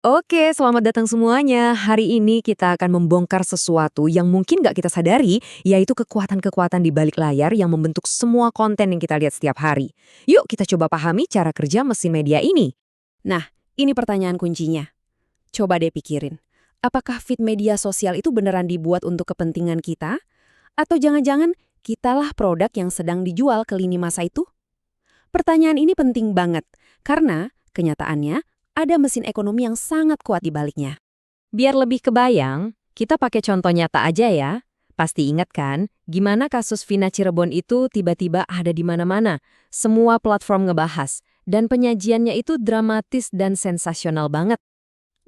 Oke, selamat datang semuanya. Hari ini kita akan membongkar sesuatu yang mungkin nggak kita sadari, yaitu kekuatan-kekuatan di balik layar yang membentuk semua konten yang kita lihat setiap hari. Yuk kita coba pahami cara kerja mesin media ini. Nah, ini pertanyaan kuncinya. Coba deh pikirin. Apakah feed media sosial itu beneran dibuat untuk kepentingan kita? Atau jangan-jangan kitalah produk yang sedang dijual ke lini masa itu? Pertanyaan ini penting banget, karena kenyataannya ada mesin ekonomi yang sangat kuat di baliknya. Biar lebih kebayang, kita pakai contoh nyata aja ya. Pasti ingat kan, gimana kasus Vina Cirebon itu tiba-tiba ada di mana-mana. Semua platform ngebahas, dan penyajiannya itu dramatis dan sensasional banget.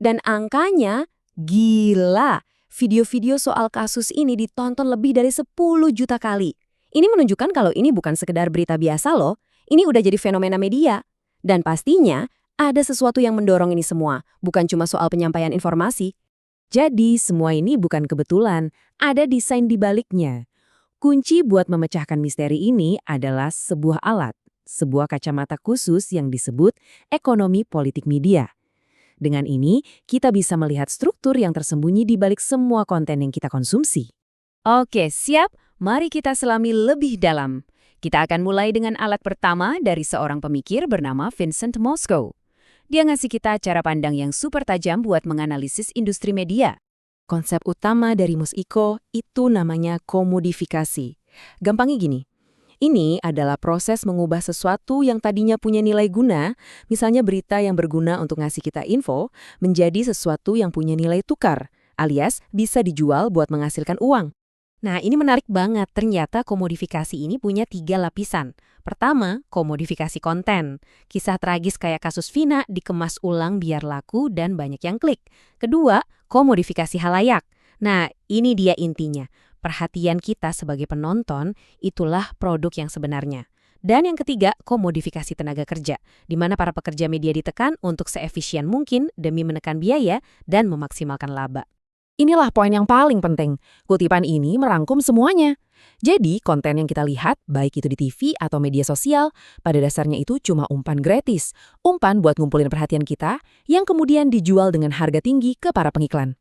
Dan angkanya gila. Video-video soal kasus ini ditonton lebih dari 10 juta kali. Ini menunjukkan kalau ini bukan sekedar berita biasa loh. Ini udah jadi fenomena media. Dan pastinya ada sesuatu yang mendorong ini semua, bukan cuma soal penyampaian informasi. Jadi semua ini bukan kebetulan, ada desain di baliknya. Kunci buat memecahkan misteri ini adalah sebuah alat, sebuah kacamata khusus yang disebut ekonomi politik media. Dengan ini, kita bisa melihat struktur yang tersembunyi di balik semua konten yang kita konsumsi. Oke, siap. Mari kita selami lebih dalam. Kita akan mulai dengan alat pertama dari seorang pemikir bernama Vincent Mosco. Dia ngasih kita cara pandang yang super tajam buat menganalisis industri media. Konsep utama dari Mus-Iko itu namanya komodifikasi. Gampangnya gini, ini adalah proses mengubah sesuatu yang tadinya punya nilai guna, misalnya berita yang berguna untuk ngasih kita info, menjadi sesuatu yang punya nilai tukar, alias bisa dijual buat menghasilkan uang. Nah, ini menarik banget. Ternyata komodifikasi ini punya 3 lapisan. Pertama, komodifikasi konten. Kisah tragis kayak kasus Vina dikemas ulang biar laku dan banyak yang klik. Kedua, komodifikasi halayak. Nah, ini dia intinya. Perhatian kita sebagai penonton, itulah produk yang sebenarnya. Dan yang ketiga, komodifikasi tenaga kerja, di mana para pekerja media ditekan untuk seefisien mungkin demi menekan biaya dan memaksimalkan laba. Inilah poin yang paling penting. Kutipan ini merangkum semuanya. Jadi, konten yang kita lihat, baik itu di TV atau media sosial, pada dasarnya itu cuma umpan gratis. Umpan buat ngumpulin perhatian kita, yang kemudian dijual dengan harga tinggi ke para pengiklan.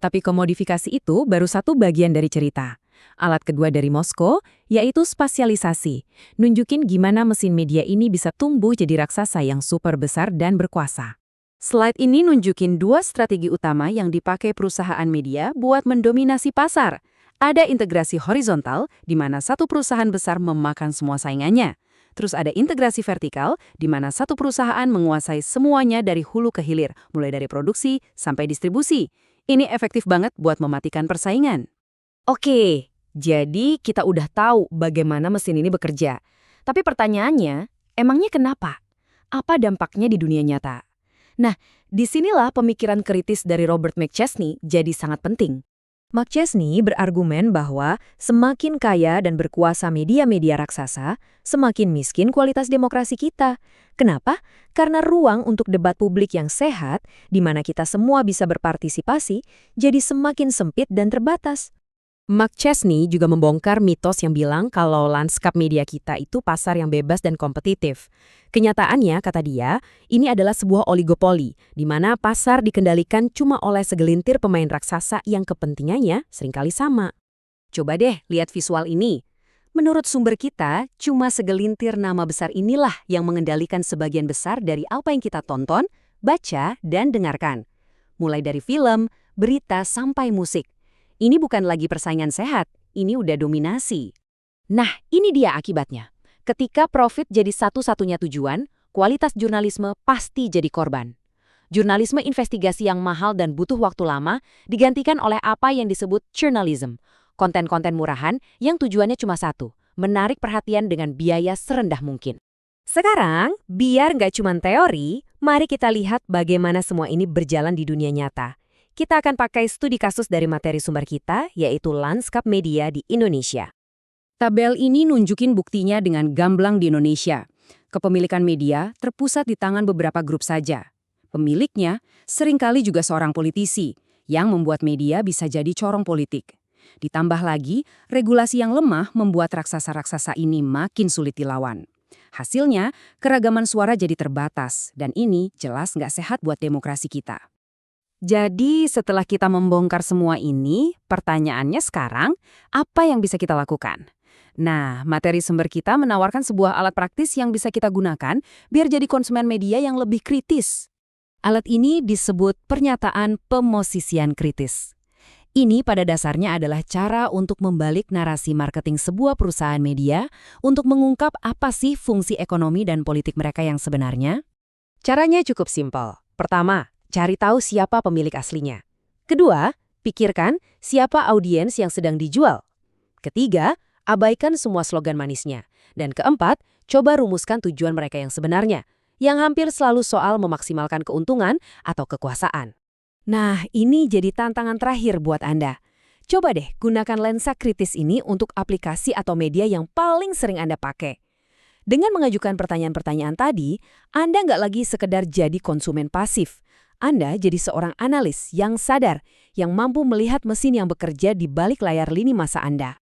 Tapi komodifikasi itu baru satu bagian dari cerita. Alat kedua dari Moskow, yaitu spasialisasi. Nunjukin gimana mesin media ini bisa tumbuh jadi raksasa yang super besar dan berkuasa. Slide ini nunjukin 2 strategi utama yang dipakai perusahaan media buat mendominasi pasar. Ada integrasi horizontal, di mana satu perusahaan besar memakan semua saingannya. Terus ada integrasi vertikal, di mana satu perusahaan menguasai semuanya dari hulu ke hilir, mulai dari produksi sampai distribusi. Ini efektif banget buat mematikan persaingan. Oke, jadi kita udah tahu bagaimana mesin ini bekerja. Tapi pertanyaannya, emangnya kenapa? Apa dampaknya di dunia nyata? Nah, disinilah pemikiran kritis dari Robert McChesney jadi sangat penting. McChesney berargumen bahwa semakin kaya dan berkuasa media-media raksasa, semakin miskin kualitas demokrasi kita. Kenapa? Karena ruang untuk debat publik yang sehat, di mana kita semua bisa berpartisipasi, jadi semakin sempit dan terbatas. McChesney juga membongkar mitos yang bilang kalau lanskap media kita itu pasar yang bebas dan kompetitif. Kenyataannya, kata dia, ini adalah sebuah oligopoli, di mana pasar dikendalikan cuma oleh segelintir pemain raksasa yang kepentingannya seringkali sama. Coba deh lihat visual ini. Menurut sumber kita, cuma segelintir nama besar inilah yang mengendalikan sebagian besar dari apa yang kita tonton, baca, dan dengarkan. Mulai dari film, berita, sampai musik. Ini bukan lagi persaingan sehat, ini udah dominasi. Nah, ini dia akibatnya. Ketika profit jadi satu-satunya tujuan, kualitas jurnalisme pasti jadi korban. Jurnalisme investigasi yang mahal dan butuh waktu lama digantikan oleh apa yang disebut journalism, konten-konten murahan yang tujuannya cuma satu, menarik perhatian dengan biaya serendah mungkin. Sekarang, biar nggak cuma teori, mari kita lihat bagaimana semua ini berjalan di dunia nyata. Kita akan pakai studi kasus dari materi sumber kita, yaitu lanskap media di Indonesia. Tabel ini nunjukin buktinya dengan gamblang di Indonesia. Kepemilikan media terpusat di tangan beberapa grup saja. Pemiliknya seringkali juga seorang politisi, yang membuat media bisa jadi corong politik. Ditambah lagi, regulasi yang lemah membuat raksasa-raksasa ini makin sulit dilawan. Hasilnya, keragaman suara jadi terbatas, dan ini jelas nggak sehat buat demokrasi kita. Jadi setelah kita membongkar semua ini, pertanyaannya sekarang, apa yang bisa kita lakukan? Nah, materi sumber kita menawarkan sebuah alat praktis yang bisa kita gunakan biar jadi konsumen media yang lebih kritis. Alat ini disebut pernyataan pemosisian kritis. Ini pada dasarnya adalah cara untuk membalik narasi marketing sebuah perusahaan media untuk mengungkap apa sih fungsi ekonomi dan politik mereka yang sebenarnya. Caranya cukup simpel. Pertama, cari tahu siapa pemilik aslinya. Kedua, pikirkan siapa audiens yang sedang dijual. Ketiga, abaikan semua slogan manisnya. Dan keempat, coba rumuskan tujuan mereka yang sebenarnya, yang hampir selalu soal memaksimalkan keuntungan atau kekuasaan. Nah, ini jadi tantangan terakhir buat Anda. Coba deh gunakan lensa kritis ini untuk aplikasi atau media yang paling sering Anda pakai. Dengan mengajukan pertanyaan-pertanyaan tadi, Anda nggak lagi sekedar jadi konsumen pasif. Anda jadi seorang analis yang sadar, yang mampu melihat mesin yang bekerja di balik layar lini masa Anda.